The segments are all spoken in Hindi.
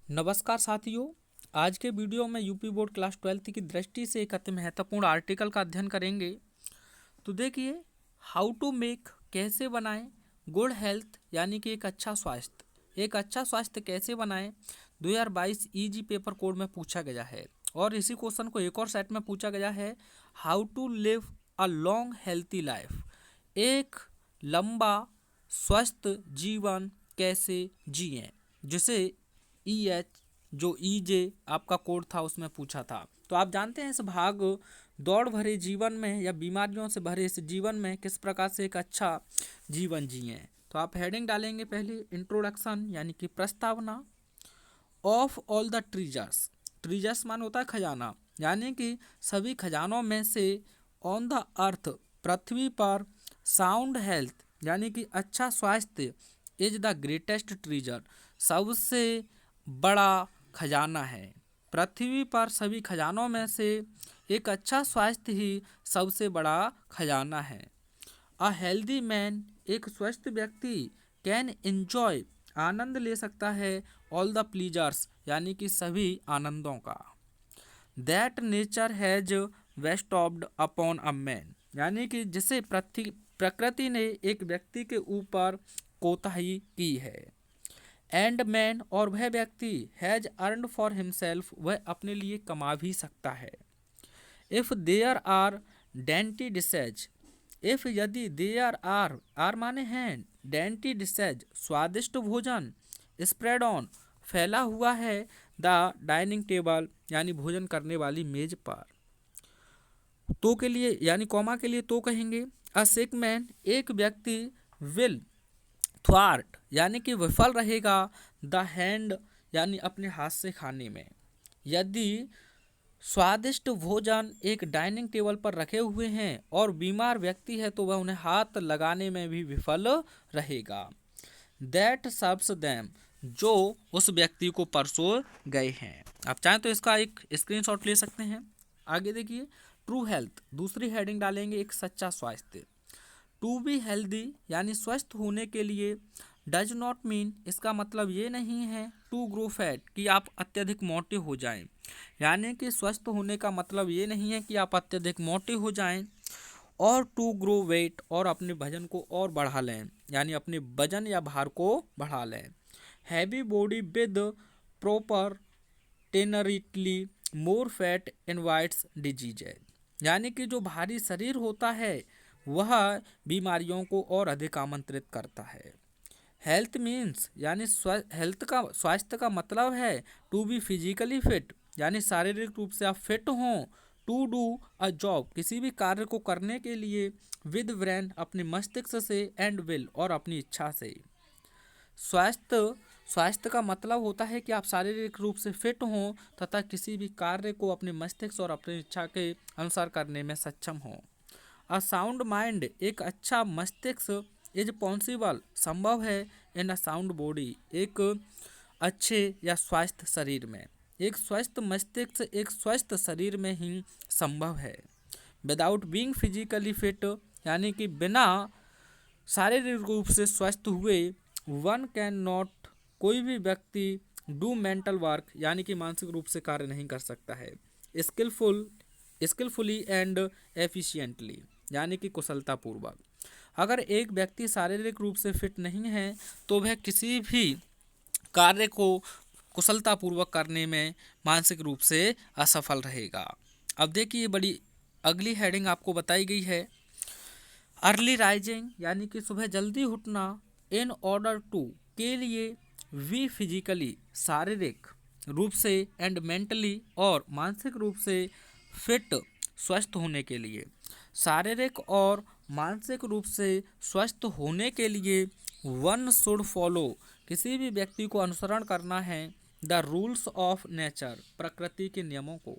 नमस्कार साथियों। आज के वीडियो में यूपी बोर्ड क्लास 12 की दृष्टि से एक अति महत्वपूर्ण आर्टिकल का अध्ययन करेंगे। तो देखिए, हाउ टू मेक, कैसे बनाएं गुड हेल्थ यानी कि एक अच्छा स्वास्थ्य कैसे बनाएं 2022 ईजी पेपर कोड में पूछा गया है। और इसी क्वेश्चन को एक और सेट में पूछा गया है, how to live a long healthy life, एक लंबा स्वस्थ जीवन कैसे जिएं, जिसे जो ईजे आपका कोड था उसमें पूछा था। तो आप जानते हैं इस भाग दौड़ भरे जीवन में या बीमारियों से भरे इस जीवन में किस प्रकार से एक अच्छा जीवन जिए। तो आप हेडिंग डालेंगे पहले, इंट्रोडक्शन यानी कि प्रस्तावना of all the treasures. Treasures मान होता है खजाना, यानी कि सभी खजानों में से ऑन द अर्थ, पृथ्वी पर, साउंड हेल्थ यानी कि अच्छा स्वास्थ्य इज द ग्रेटेस्ट ट्रीजर, सबसे बड़ा खजाना है। पृथ्वी पर सभी खजानों में से एक अच्छा स्वास्थ्य ही सबसे बड़ा खजाना है। अ हेल्दी मैन, एक स्वस्थ व्यक्ति, कैन एंजॉय, आनंद ले सकता है, ऑल द प्लीजर्स यानी कि सभी आनंदों का, दैट नेचर हैज वेस्टॉप्ड अपॉन अ मैन, यानी कि जिसे प्रकृति ने एक व्यक्ति के ऊपर कोताही की है। एंड मैन, और वह व्यक्ति, हैज अर्नड फॉर हिमसेल्फ, वह अपने लिए कमा भी सकता है। If there are dainty dishes, if यदि देयर आर माने हैं, डेंटी डिसेज स्वादिष्ट भोजन, स्प्रेड ऑन फैला हुआ है, द डाइनिंग टेबल यानी भोजन करने वाली मेज पर। तो के लिए यानी कॉमा के लिए तो कहेंगे, अ सिक मैन, एक व्यक्ति, विल थ्वार्ट यानी कि विफल रहेगा, द हैंड यानी अपने हाथ से खाने में। यदि स्वादिष्ट भोजन एक डाइनिंग टेबल पर रखे हुए हैं और बीमार व्यक्ति है तो वह उन्हें हाथ लगाने में भी विफल रहेगा। दैट सर्व्स देम, जो उस व्यक्ति को परसों गए हैं। आप चाहें तो इसका एक स्क्रीनशॉट ले सकते हैं। आगे देखिए, ट्रू हेल्थ, दूसरी हेडिंग डालेंगे, एक सच्चा स्वास्थ्य। टू बी हेल्दी यानी स्वस्थ होने के लिए, डज नॉट मीन, इसका मतलब ये नहीं है, टू ग्रो फैट कि आप अत्यधिक मोटे हो जाएं, यानी कि स्वस्थ होने का मतलब ये नहीं है कि आप अत्यधिक मोटे हो जाएं। और टू ग्रो वेट, और अपने वजन को और बढ़ा लें, यानी अपने वजन या भार को बढ़ा लें। Heavy body with proper tenderly more fat invites disease, यानी कि जो भारी शरीर होता है वह बीमारियों को और अधिक आमंत्रित करता है। हेल्थ मीन्स यानी स्वास्थ्य का मतलब है टू बी फिजिकली फिट, यानी शारीरिक रूप से आप फिट हों। टू डू अ जॉब, किसी भी कार्य को करने के लिए। विद ब्रेन, अपने मस्तिष्क से। एंड विल, और अपनी इच्छा से। स्वास्थ्य स्वास्थ्य का मतलब होता है कि आप शारीरिक रूप से फिट हों तथा किसी भी कार्य को अपने मस्तिष्क और अपनी इच्छा के अनुसार करने में सक्षम हों। अ साउंड माइंड, एक अच्छा मस्तिष्क, इज पॉसिबल, संभव है, इन अ साउंड बॉडी, एक अच्छे या स्वस्थ शरीर में। एक स्वस्थ मस्तिष्क एक स्वस्थ शरीर में ही संभव है। विदाउट बीइंग फिजिकली फिट, यानी कि बिना शारीरिक रूप से स्वस्थ हुए, वन कैन नॉट, कोई भी व्यक्ति, डू मेंटल वर्क, यानी कि मानसिक रूप से कार्य नहीं कर सकता है। स्किलफुली एंड एफिशिएंटली, यानी कि कुशलतापूर्वक। अगर एक व्यक्ति शारीरिक रूप से फिट नहीं है तो वह किसी भी कार्य को कुशलतापूर्वक करने में मानसिक रूप से असफल रहेगा। अब देखिए, बड़ी अगली हेडिंग आपको बताई गई है, अर्ली राइजिंग, यानी कि सुबह जल्दी उठना, इन ऑर्डर टू, के लिए, वी फिजिकली, शारीरिक रूप से, एंड मेंटली, और मानसिक रूप से, फिट, स्वस्थ होने के लिए। शारीरिक और मानसिक रूप से स्वस्थ होने के लिए वन शुड फॉलो, किसी भी व्यक्ति को अनुसरण करना है, द रूल्स ऑफ नेचर, प्रकृति के नियमों को।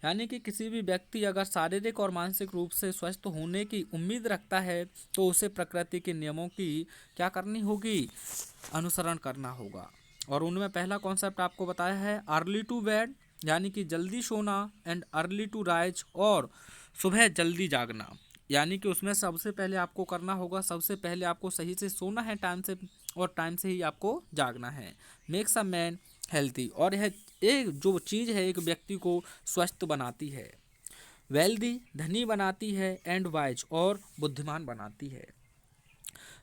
यानी कि किसी भी व्यक्ति अगर शारीरिक और मानसिक रूप से स्वस्थ होने की उम्मीद रखता है तो उसे प्रकृति के नियमों की क्या करनी होगी, अनुसरण करना होगा। और उनमें पहला कॉन्सेप्ट आपको बताया है, अर्ली टू बेड, यानी कि जल्दी सोना, एंड अर्ली टू राइज, और सुबह जल्दी जागना। यानी कि उसमें सबसे पहले आपको करना होगा, सबसे पहले आपको सही से सोना है टाइम से, और टाइम से ही आपको जागना है। मेक्स अ मैन हेल्थी, और यह एक जो चीज़ है एक व्यक्ति को स्वस्थ बनाती है। वेल्दी धनी बनाती है, एंड वाइज और बुद्धिमान बनाती है।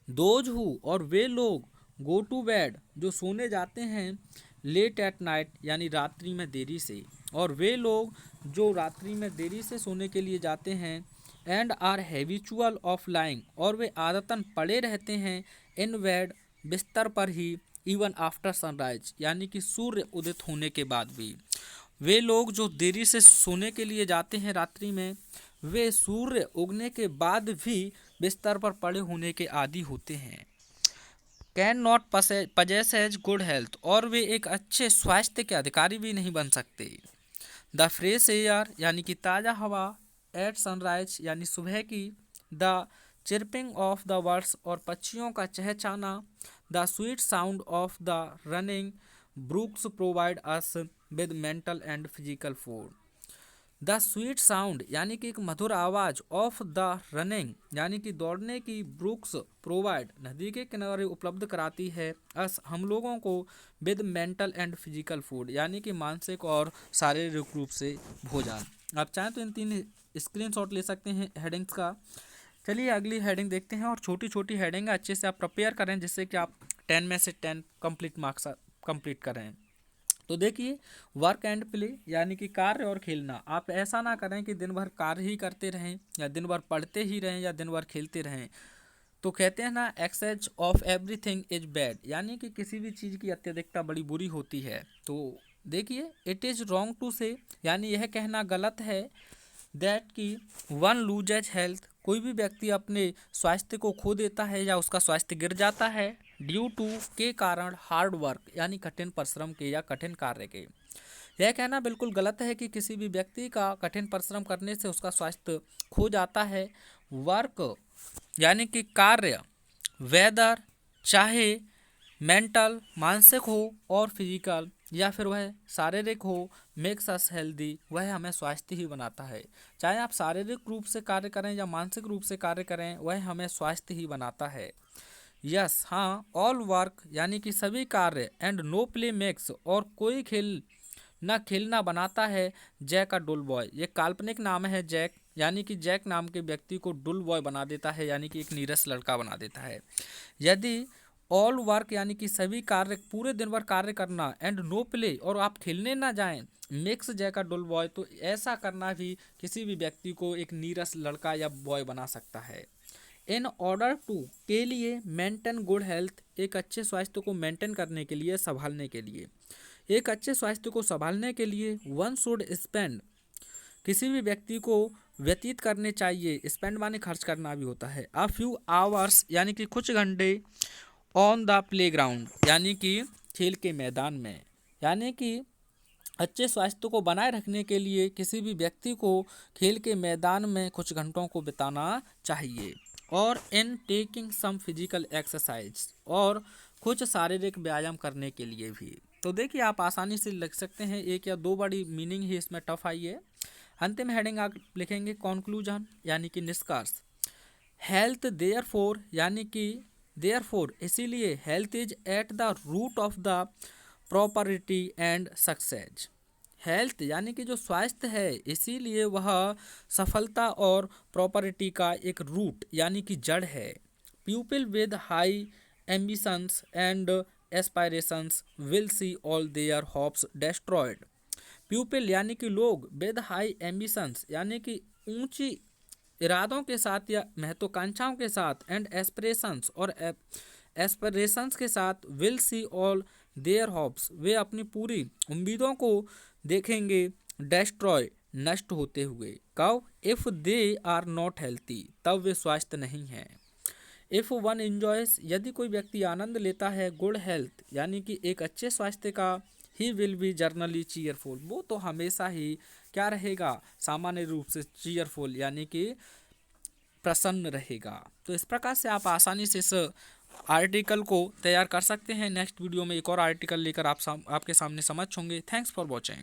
दोज हु और वे लोग गो टू बेड जो सोने जाते हैं लेट एट नाइट यानी रात्रि में देरी से, और वे लोग जो रात्रि में देरी से सोने के लिए जाते हैं and are habitual of lying और वे आदतन पड़े रहते हैं इन बेड बिस्तर पर ही इवन आफ्टर सनराइज यानी कि सूर्य उदित होने के बाद भी। वे लोग जो देरी से सोने के लिए जाते हैं रात्रि में, वे सूर्य उगने के बाद भी बिस्तर पर पड़े होने के आदी होते हैं। Can not possess as good health और वे एक अच्छे स्वास्थ्य के अधिकारी भी नहीं बन सकते। द फ्रेश एयर यानी कि ताज़ा हवा, एट सनराइज यानी सुबह की, the chirping of the birds और पक्षियों का चहचहाना, the sweet sound of the running brooks provide us with mental and physical food. The sweet sound यानी कि एक मधुर आवाज़, ऑफ द रनिंग यानी कि दौड़ने की, ब्रूक्स प्रोवाइड नदी के किनारे उपलब्ध कराती है, अस हम लोगों को, with mental and physical food यानी कि मानसिक और शारीरिक रूप से भोजन। आप चाहें तो इन 3 स्क्रीनशॉट ले सकते हैं हेडिंग्स का। चलिए अगली हेडिंग देखते हैं, और छोटी छोटी हेडिंग अच्छे से आप प्रिपेयर करें जिससे कि आप 10 में से 10 कंप्लीट मार्क्स कंप्लीट करें। तो देखिए, वर्क एंड प्ले यानी कि कार्य और खेलना। आप ऐसा ना करें कि दिन भर कार्य ही करते रहें या दिन भर पढ़ते ही रहें या दिन भर खेलते रहें। तो कहते हैं ना, excess of everything is bad यानी कि किसी भी चीज़ की अत्यधिकता बड़ी बुरी होती है। तो देखिए, इट इज़ रॉन्ग टू से यानी यह कहना गलत है दैट कि वन लूजेज हेल्थ कोई भी व्यक्ति अपने स्वास्थ्य को खो देता है या उसका स्वास्थ्य गिर जाता है, ड्यू टू के कारण, हार्ड वर्क यानी कठिन परिश्रम के या कठिन कार्य के। यह कहना बिल्कुल गलत है कि किसी भी व्यक्ति का कठिन परिश्रम करने से उसका स्वास्थ्य खो जाता है। वर्क यानी कि कार्य, वेदर चाहे मेंटल मानसिक हो और फिजिकल या फिर वह शारीरिक हो, मेक्स अस हेल्दी वह हमें स्वास्थ्य ही बनाता है। चाहे आप शारीरिक रूप से कार्य करें या मानसिक रूप से कार्य करें, वह हमें स्वास्थ्य ही बनाता है। यस हाँ, ऑल वर्क यानी कि सभी कार्य, एंड नो प्ले मेक्स और कोई खेल ना खेलना बनाता है, जैक अ डुल बॉय ये काल्पनिक नाम है जैक, यानी कि जैक नाम के व्यक्ति को डुल बॉय बना देता है यानी कि एक नीरस लड़का बना देता है। यदि ऑल वर्क यानी कि सभी कार्य, पूरे दिन भर कार्य करना, एंड नो प्ले और आप खेलने ना जाएं, मेक्स जैक अ डुल बॉय तो ऐसा करना भी किसी भी व्यक्ति को एक नीरस लड़का या बॉय बना सकता है। इन ऑर्डर टू के लिए, मेंटेन गुड हेल्थ एक अच्छे स्वास्थ्य को मेंटेन करने के लिए, संभालने के लिए, एक अच्छे स्वास्थ्य को संभालने के लिए वन शुड स्पेंड किसी भी व्यक्ति को व्यतीत करने चाहिए, स्पेंड माने खर्च करना भी होता है, अ फ्यू आवर्स यानी कि कुछ घंटे, ऑन द प्लेग्राउंड यानी कि खेल के मैदान में। यानी कि अच्छे स्वास्थ्य को बनाए रखने के लिए किसी भी व्यक्ति को खेल के मैदान में कुछ घंटों को बिताना चाहिए, और in taking some physical exercise और कुछ शारीरिक व्यायाम करने के लिए भी। तो देखिए, आप आसानी से लिख सकते हैं, 1 या 2 बड़ी मीनिंग ही इसमें टफ आई है। अंतिम हेडिंग आप लिखेंगे कंक्लूजन यानी कि निष्कर्ष। हेल्थ देयरफॉर यानी कि देयरफॉर इसीलिए, health is at the root of the prosperity and success. Health यानी कि जो स्वास्थ्य है, इसीलिए वह सफलता और प्रॉपरिटी का एक रूट यानी कि जड़ है। People with high ambitions and aspirations will see all their hopes destroyed. People यानी कि लोग, विद हाई एम्बिशंस यानी कि ऊंची इरादों के साथ या महत्वाकांक्षाओं के साथ, एंड एस्पिरेशंस और एस्पिरेशंस के साथ, will see all their hopes वे अपनी पूरी उम्मीदों को देखेंगे, डेस्ट्रॉय नष्ट होते हुए। कब? If they are not healthy तब वे स्वास्थ्य नहीं हैं। इफ़ वन एंजॉयस यदि कोई व्यक्ति आनंद लेता है, गुड हेल्थ यानी कि एक अच्छे स्वास्थ्य का, he will be generally cheerful वो तो हमेशा ही क्या रहेगा, सामान्य रूप से चीयरफुल यानी कि प्रसन्न रहेगा। तो इस प्रकार से आप आसानी से इस आर्टिकल को तैयार कर सकते हैं। नेक्स्ट वीडियो में एक और आर्टिकल लेकर आपके सामने समक्ष होंगे। Thanks for watching.